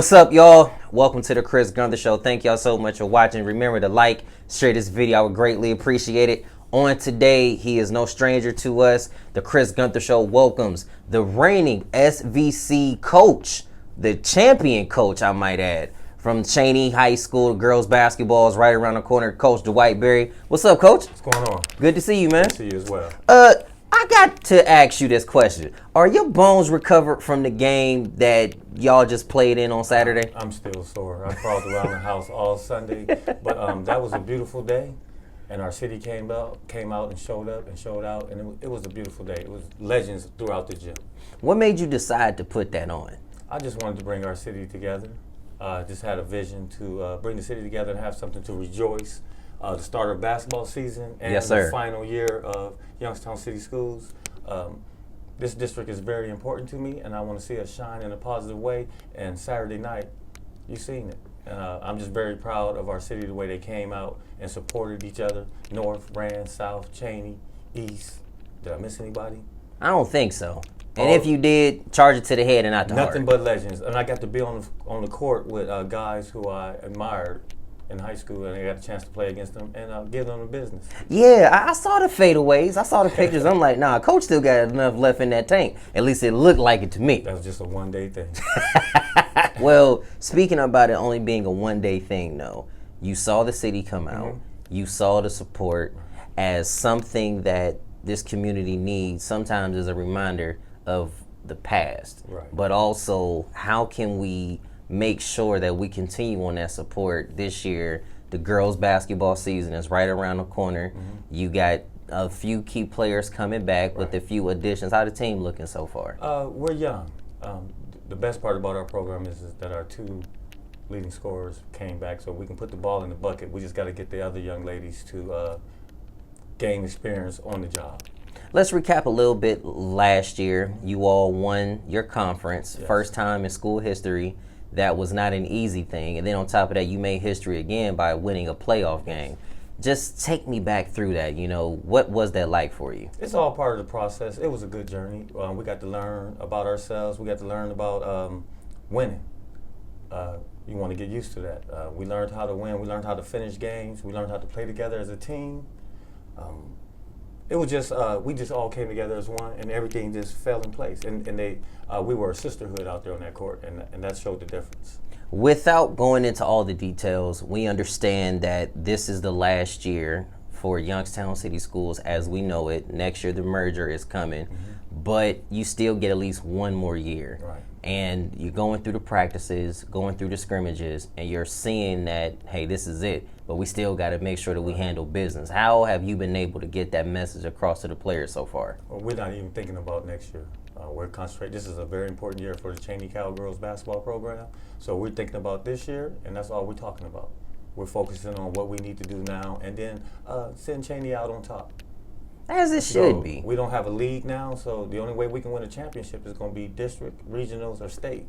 What's up, y'all? Welcome to the Gunther Show. Thank y'all so much for watching. Remember to like, share this video. I would greatly appreciate it. On today, he is no stranger to us. The Gunther Show welcomes the reigning SVC coach, the champion coach, I might add, from Chaney High School. Girls basketball is right around the corner. Coach Dwight Berry. What's up, Coach? What's going on? Good to see you, man. Good to see you as well. I got to ask you this question. Are your bones recovered from the game that y'all just played in on Saturday? I'm still sore. I crawled around the house all Sunday, but that was a beautiful day, and our city came out and showed up and showed out, and it was a beautiful day. It was legends throughout the gym. What made you decide to put that on? I just wanted to bring our city together. Just had a vision to bring the city together and have something to rejoice. The start of basketball season and yes, the final year of Youngstown City Schools. This district is very important to me, and I want to see us shine in a positive way. And Saturday night, you've seen it. I'm just very proud of our city, the way they came out and supported each other. North, Rand, South, Chaney, East. Did I miss anybody? I don't think so. And if you did, charge it to the head and not the heart. Nothing but legends. And I got to be on the court with guys who I admired in high school, and I got a chance to play against them and give them the business. Yeah, I saw the fadeaways. I saw the pictures. I'm like, nah, Coach still got enough left in that tank. At least it looked like it to me. That was just a one-day thing. Well, speaking about it only being a one-day thing, though, you saw the city come out. You saw the support as something that this community needs sometimes as a reminder of the past. Right. But also, how can we make sure that we continue on that support this year? The girls basketball season is right around the corner. You got a few key players coming back with a few additions. How the team looking so far? We're young. The best part about our program is that our two leading scorers came back, so we can put the ball in the bucket. We just got to get the other young ladies to gain experience on the job. Let's recap a little bit. Last year, you all won your conference, first time in school history. That was not an easy thing. And then on top of that, you made history again by winning a playoff game. Just take me back through that. You know, what was that like for you? It's all part of the process. It was a good journey. We got to learn about ourselves. We got to learn about winning. You want to get used to that. We learned how to win. We learned how to finish games. We learned how to play together as a team. It was just, we just all came together as one, and everything just fell in place. And we were a sisterhood out there on that court, and that showed the difference. Without going into all the details, we understand that this is the last year for Youngstown City Schools as we know it. Next year, the merger is coming, but you still get at least one more year. Right. And you're going through the practices, going through the scrimmages, and you're seeing that, hey, this is it, but we still got to make sure that we handle business. How have you been able to get that message across to the players so far? Well, we're not even thinking about next year. We're concentrating. This is a very important year for the Chaney Cowgirls basketball program. So we're thinking about this year, and that's all we're talking about. We're focusing on what we need to do now, and then send Chaney out on top. As it should be. We don't have a league now, so the only way we can win a championship is going to be district, regionals, or state.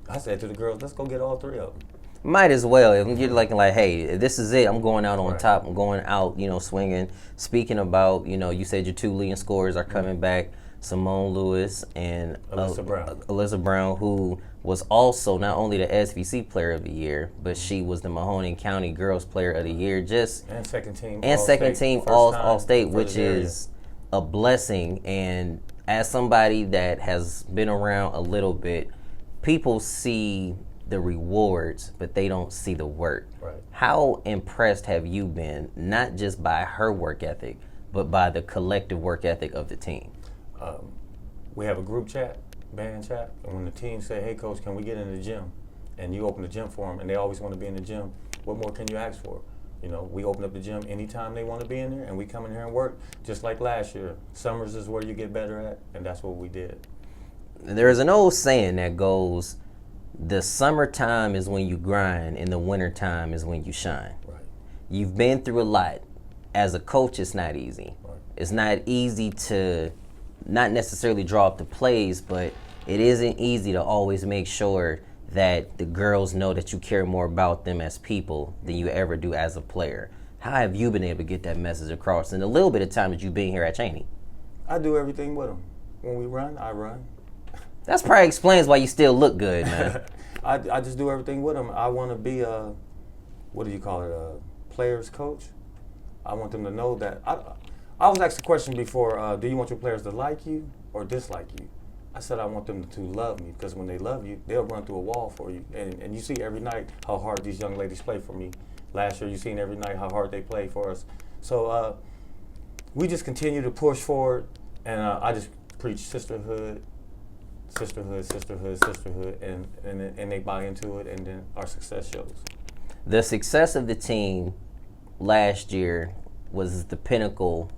I said to the girls, let's go get all three of them. Might as well. If you're like, hey, this is it. I'm going out on top. I'm going out, swinging. Speaking about, you said your two leading scorers are coming back, Simone Lewis and Alyssa Brown, who was also not only the SVC Player of the Year, but she was the Mahoning County Girls Player of the Year. And second team All-State, which is a blessing. And as somebody that has been around a little bit, people see the rewards, but they don't see the work. Right. How impressed have you been, not just by her work ethic, but by the collective work ethic of the team? We have a group chat, band chat, and when the team say, hey, Coach, can we get in the gym? And you open the gym for them, and they always want to be in the gym, what more can you ask for? We open up the gym anytime they want to be in there, and we come in here and work, just like last year. Summers is where you get better at, and that's what we did. There's an old saying that goes, the summertime is when you grind, and the wintertime is when you shine. Right. You've been through a lot. As a coach, it's not easy. Right. It's not easy to not necessarily draw up the plays, but it isn't easy to always make sure that the girls know that you care more about them as people than you ever do as a player. How have you been able to get that message across in the little bit of time that you've been here at Chaney? I do everything with them. When we run, I run. That probably explains why you still look good, man. I just do everything with them. I want to be a, what do you call it, a player's coach. I want them to know that. I was asked a question before, do you want your players to like you or dislike you? I said I want them to love me, because when they love you, they'll run through a wall for you. And you see every night how hard these young ladies play for me. Last year, you seen every night how hard they play for us. So we just continue to push forward, and I just preach sisterhood, sisterhood, sisterhood, sisterhood, and they buy into it, and then our success shows. The success of the team last year was the pinnacle,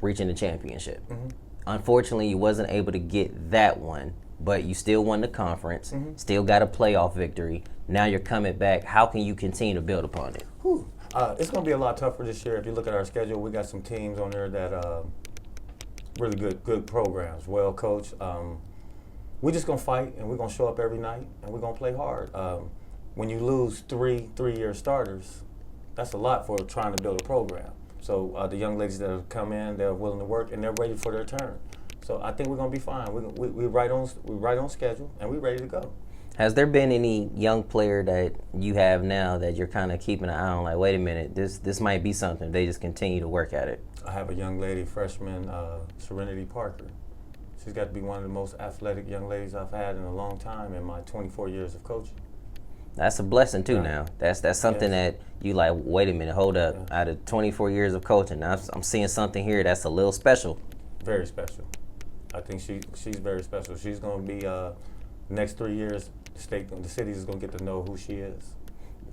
reaching the championship. Mm-hmm. Unfortunately, you wasn't able to get that one, but you still won the conference, still got a playoff victory. Now you're coming back. How can you continue to build upon it? It's going to be a lot tougher this year. If you look at our schedule, we got some teams on there that really good programs, well coached. We're just going to fight, and we're going to show up every night, and we're going to play hard. When you lose three-year starters, that's a lot for trying to build a program. So the young ladies that have come in, they're willing to work, and they're ready for their turn. So I think we're going to be fine. We're right on schedule, and we're ready to go. Has there been any young player that you have now that you're kind of keeping an eye on, like, wait a minute, this might be something, they just continue to work at it? I have a young lady, freshman, Serenity Parker. She's got to be one of the most athletic young ladies I've had in a long time in my 24 years of coaching. That's a blessing too. Now that's something that you like, wait a minute, hold up. Out of 24 years of coaching, now I'm seeing something here that's a little special. Very special. I think she's very special. She's going to be next 3 years, the city is going to get to know who she is.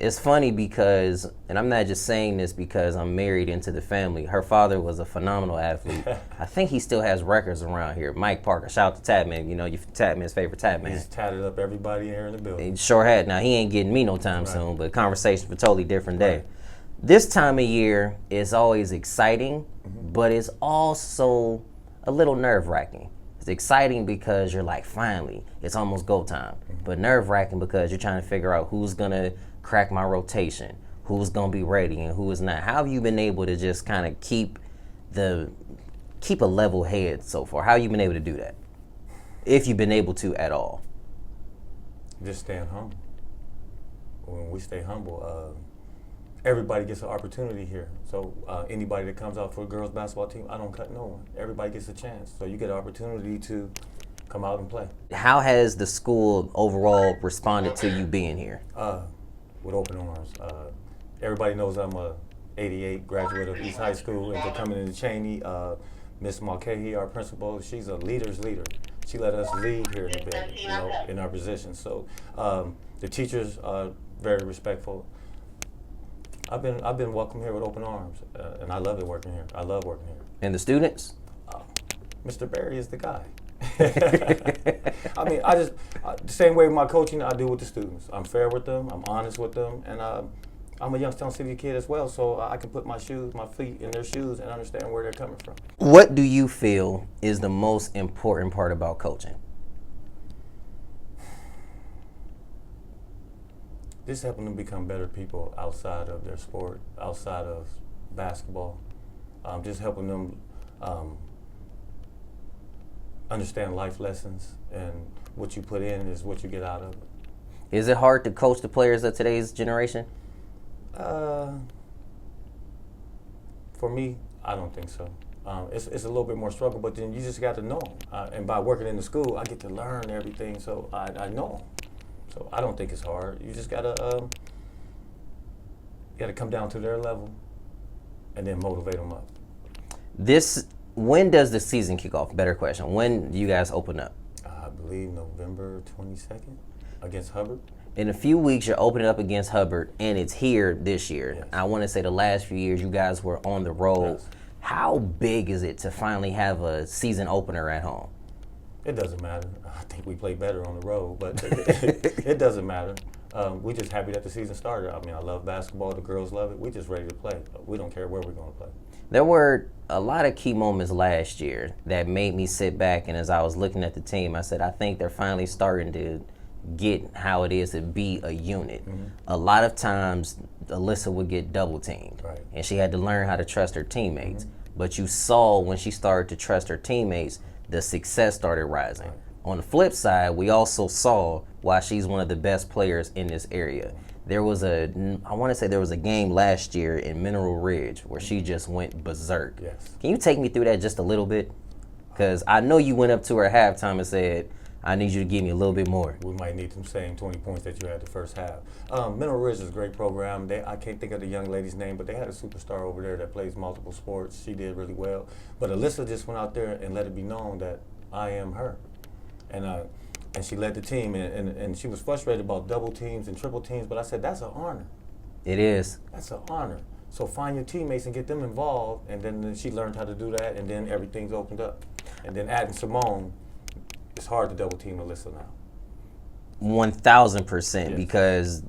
It's funny because, and I'm not just saying this because I'm married into the family, her father was a phenomenal athlete. I think he still has records around here. Mike Parker, shout out to Tapman, you know, Tapman's favorite Tapman. He's tatted up everybody here in the building. He sure had. Now, he ain't getting me no time soon, but conversation for a totally different day. This time of year is always exciting, but it's also a little nerve-wracking. It's exciting because you're like, finally, it's almost go time. But nerve-wracking because you're trying to figure out who's going to crack my rotation, who's going to be ready and who is not. How have you been able to just kind of keep a level head so far? How have you been able to do that? If you've been able to at all. Just staying humble. When we stay humble, everybody gets an opportunity here. So anybody that comes out for a girls basketball team, I don't cut no one. Everybody gets a chance. So you get an opportunity to come out and play. How has the school overall responded to you being here? With open arms. Everybody knows I'm a '88 graduate of East High School, and to coming into Chaney, Miss Mulcahy, our principal, she's a leader's leader. She let us lead here in the building, you know, in our position. So the teachers are very respectful. I've been welcomed here with open arms, and I love it working here. I love working here. And the students? Mr. Berry is the guy. I mean, the same way with my coaching I do with the students. I'm fair with them, I'm honest with them, and I'm a Youngstown City kid as well, so I can put my feet in their shoes and understand where they're coming from. What do you feel is the most important part about coaching? Just helping them become better people outside of their sport, outside of basketball. Just helping them understand life lessons, and what you put in is what you get out of it. Is it hard to coach the players of today's generation? For me, I don't think so. It's a little bit more struggle, but then you just got to know them. And by working in the school, I get to learn everything, so I know them. So I don't think it's hard. You just gotta come down to their level, and then motivate them up. When does the season kick off? Better question. When do you guys open up? I believe November 22nd against Hubbard. In a few weeks, you're opening up against Hubbard, and it's here this year. Yes. I want to say the last few years you guys were on the road. Yes. How big is it to finally have a season opener at home? It doesn't matter. I think we play better on the road, but it doesn't matter. We're just happy that the season started. I mean, I love basketball. The girls love it. We're just ready to play. We don't care where we're going to play. There were a lot of key moments last year that made me sit back, and as I was looking at the team, I said, I think they're finally starting to get how it is to be a unit. Mm-hmm. A lot of times, Alyssa would get double teamed, right, and she had to learn how to trust her teammates. Mm-hmm. But you saw when she started to trust her teammates, the success started rising. Right. On the flip side, we also saw why she's one of the best players in this area. I want to say there was a game last year in Mineral Ridge where she just went berserk. Yes. Can you take me through that just a little bit? Because I know you went up to her at halftime and said, I need you to give me a little bit more. We might need them same 20 points that you had the first half. Mineral Ridge is a great program. I can't think of the young lady's name, but they had a superstar over there that plays multiple sports. She did really well. But Alyssa just went out there and let it be known that I am her. And she led the team, and she was frustrated about double teams and triple teams, but I said, that's an honor. It is. That's an honor. So find your teammates and get them involved, and then she learned how to do that, and then everything's opened up. And then adding Simone, it's hard to double team Alyssa now. 1,000%, Yes. because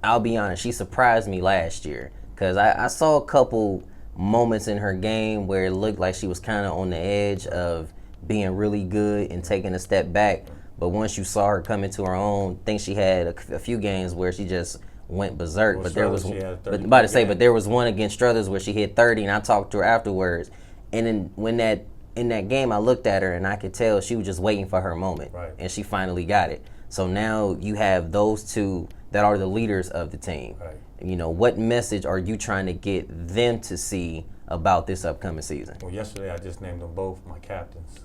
I'll be honest, she surprised me last year. Because I saw a couple moments in her game where it looked like she was kind of on the edge of being really good and taking a step back. But once you saw her come into her own, I think she had a few games where she just went berserk. Well, but there was, but there was one against Struthers where she hit 30, and I talked to her afterwards. And then in that game, I looked at her and I could tell she was just waiting for her moment, Right. and she finally got it. So now you have those two that are the leaders of the team. Right. You know, what message are you trying to get them to see about this upcoming season? Well, yesterday I just named them both my captains.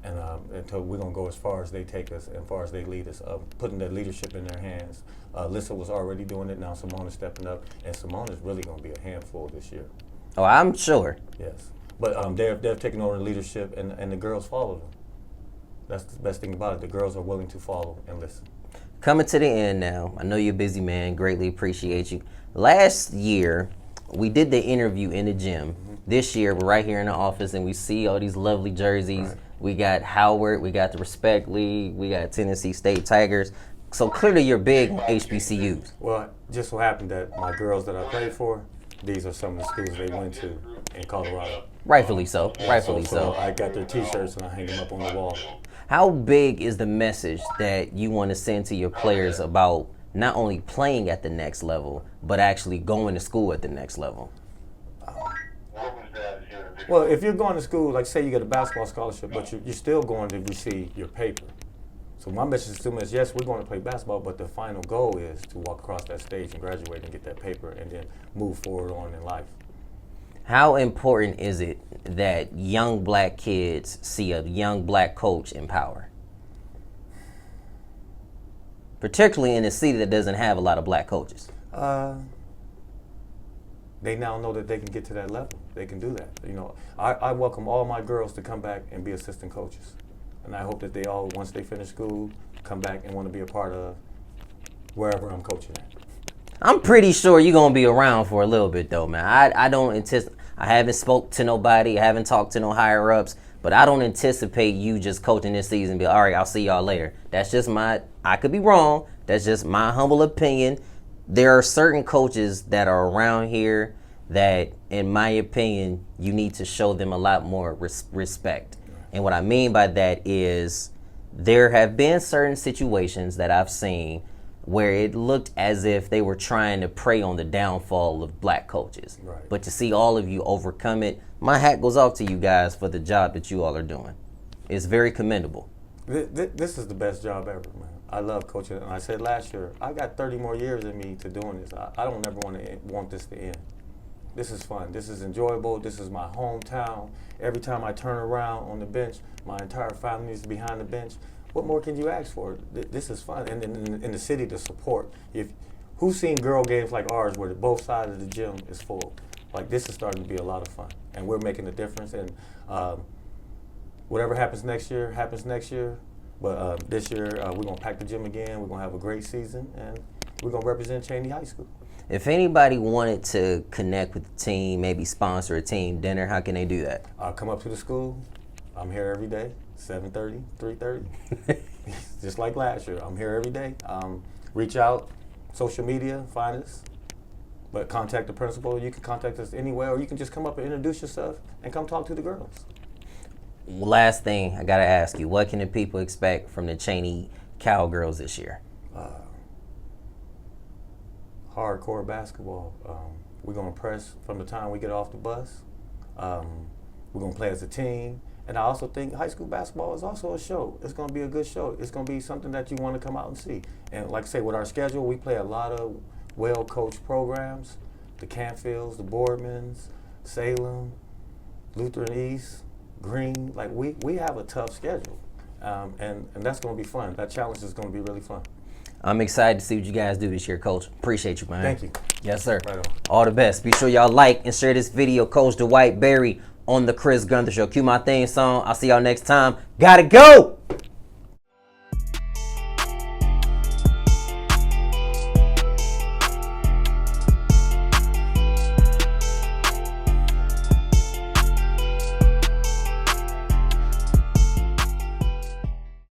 And until we're going to go as far as they take us and as far as they lead us, putting that leadership in their hands. Alyssa was already doing it. Now Simone is stepping up. And Simone is really going to be a handful this year. Oh, I'm sure. Yes. But they've taken over the leadership, and the girls follow them. That's the best thing about it. The girls are willing to follow and listen. Coming to the end now. I know you're a busy man. Greatly appreciate you. Last year, we did the interview in the gym. Mm-hmm. This year, we're right here in the office, and we see all these lovely jerseys. Right. We got Howard, we got the Respect League, we got Tennessee State Tigers. So clearly you're big on HBCUs. Well, just so happened that my girls that I played for, these are some of the schools they went to in Colorado. Rightfully so. Rightfully so. I got their T-shirts and I hang them up on the wall. How big is the message that you want to send to your players about not only playing at the next level, but actually going to school at the next level? Well, if you're going to school, like say you get a basketball scholarship, but you're still going to receive your paper. So my message to them is, yes, we're going to play basketball, but the final goal is to walk across that stage and graduate and get that paper and then move forward on in life. How important is it that young black kids see a young black coach in power? Particularly in a city that doesn't have a lot of black coaches. They now know that they can get to that level. They can do that. You know, I welcome all my girls to come back and be assistant coaches. And I hope that they all, once they finish school, come back and want to be a part of wherever I'm coaching at. I'm pretty sure you're going to be around for a little bit, though, man. I haven't spoke to nobody. I haven't talked to no higher-ups. But I don't anticipate you just coaching this season and be, all right, I'll see y'all later. That's just I could be wrong. That's just my humble opinion. There are certain coaches that are around here that, in my opinion, you need to show them a lot more respect. And what I mean by that is there have been certain situations that I've seen where it looked as if they were trying to prey on the downfall of black coaches. Right. But to see all of you overcome it, my hat goes off to you guys for the job that you all are doing. It's very commendable. This is the best job ever, man. I love coaching. And I said last year, I got 30 more years in me to doing this. I don't ever want this to end. This is fun. This is enjoyable. This is my hometown. Every time I turn around on the bench, my entire family is behind the bench. What more can you ask for? This is fun. And in the city, the support. Who's seen girl games like ours where both sides of the gym is full? Like, this is starting to be a lot of fun. And we're making a difference. And whatever happens next year, happens next year. But this year, we're going to pack the gym again. We're going to have a great season. And we're going to represent Chaney High School. If anybody wanted to connect with the team, maybe sponsor a team dinner, how can they do that? Come up to the school. I'm here every day, 7:30, 3:30. Just like last year. I'm here every day. Reach out, social media, find us. But contact the principal. You can contact us anywhere, or you can just come up and introduce yourself and come talk to the girls. Last thing I got to ask you, what can the people expect from the Chaney Cowgirls this year? Hardcore basketball. We're going to press from the time we get off the bus. We're going to play as a team, And I also think high school basketball is also a show. It's going to be a good show. It's going to be something that you want to come out and see. And like I say, with our schedule, we play a lot of well-coached programs. The Canfields, the Boardmans, Salem, Lutheran East, Green. Like, we have a tough schedule. And that's going to be fun. That challenge is going to be really fun. I'm excited to see what you guys do this year, Coach. Appreciate you, man. Thank you. Yes, sir. Right on. All the best. Be sure y'all like and share this video. Coach Dwight Berry on the Chris Gunther Show. Cue my theme song. I'll see y'all next time. Gotta go!